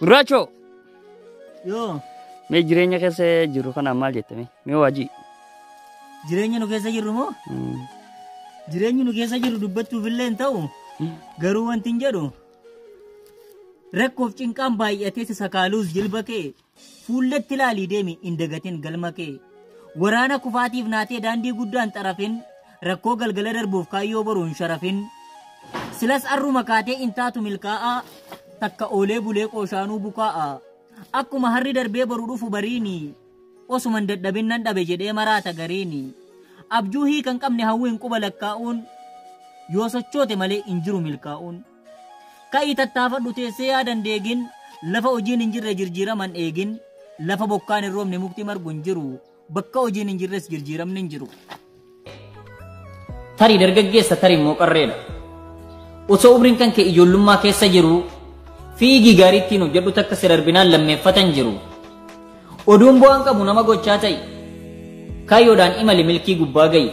Gurraacho. Yoo. Mee jireenya keessa jiru kana maal jettame? Mee waajii. Jireenya nu keessa jirru moo? Jireenyi nu keessa jiru dubbachuuf illee hin ta'u. Garuu wanti hin jedhu. Rakkoof cinqaan baay'atee si sakaaluus jilba kee. Fuulletti ilaalii deemi hin dagatin galma kee. Waraana kufaatiif naatee daandii guddaan xarafin. Rakkoo galgala darbuuf kaayyoo boruun sharafin. Silas arruma kaatee intaatu milkaa'aa. Takka oolee bulee qooshaanuu bukaa'a. Akkuma harri darbee boruu dhufu bariini. Osuman dadhabin nan dhabe jedhee maraata gariini. Abjuu hiikan qabne hawwiin quba lakkaa'uun. Yoo sochoote malee hin jiru milkaa'uun. Ka'ii tattaafadhu teessee yaadan deegin. Lafa hojiin hin jirre jirjiiraman eegin. Lafa bokkaan hin roobne mukti margu hin jiru. Bakka hojiin hin jirres jirjiiramni hin jiru. Tarii dargaggeessa tarii immoo qarreedha. Osoo umriin kan kee ijoollummaa keessa jiru. Fiigii gaariittiin hojjedhu takka si darbinaan lammeeffatan jiru. Oduun bu'aan qabu nama gochaa ta'i. Kaayyoodhaan imali milkii gubbaa ga'i.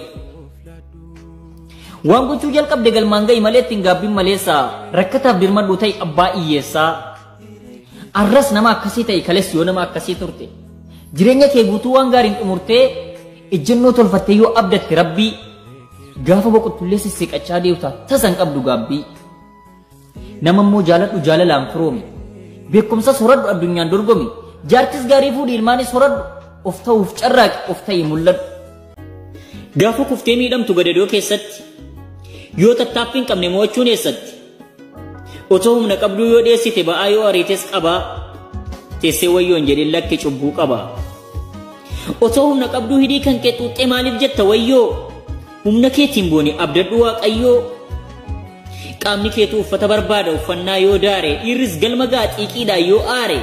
Waan gochuu jalqabde galmaan ga'i malee ittiin gaabbiin maleessaa rakkataaf dirmadhu ta'i abbaa hiyyeessaa. Arras nama akkasii ta'i kales yoo nama akkasii turte. Jireenya kee guutuu waan gaariin xumurtee ejjennoo tolfattee yoo abdatte rabbii gaafa boqottullee sissiqachaa deemta tasan qabdu gaabbii. Nama immoo jaaladhu jaalalaan firoomi. Beekumsa soradhu addunyaan dorgomi. Jaartis gaarii fuudhi ilmaanis soradhu. Of ta'uuf carraaqi of ta'ii mul'adhu. Gaafa kuftee miidhamtu gadadoo keessatti. Yoo tattaaffii hin qabne mo'achuun eessatti. Otoo humna qabduu yoo dheessite ba'aa yoo ariites qabaa. Teessee wayyoon jedhee lakke cubbuu qabaa. Otoo humna qabduu hidhii kan kee xuuxxee maaliif jetta wayyoo. Humna keetiin booni abdadhu waaqayyoo. Qaamni keetu uffata barbaada uffannaa yoo daare dhiirris galma gaa xiiqiidhaan yoo aare.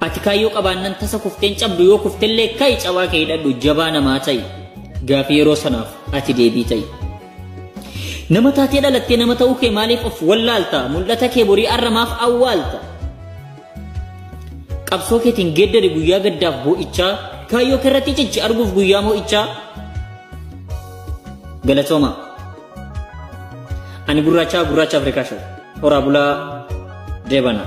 Ati kaayyoo qabaannan tasa kufteen cabdu yoo kuftellee kaayi cabaa kee hidhadhu jabaa namaa ta'i. Gaafi yeroo sanaaf ati deebii ta'i. Nama taatee dhalattee nama ta'uu kee maaliif of wallaalta mul'ata kee borii arramaaf awwaalta. Qabsoo keetiin geeddari guyyaa gaddaaf boo'ichaa kaayyoo keerratti cichi arguuf guyyaa moo'ichaa. Galatooma. Ani gurraacha Afrikaa show. Horaa bulaa deebana.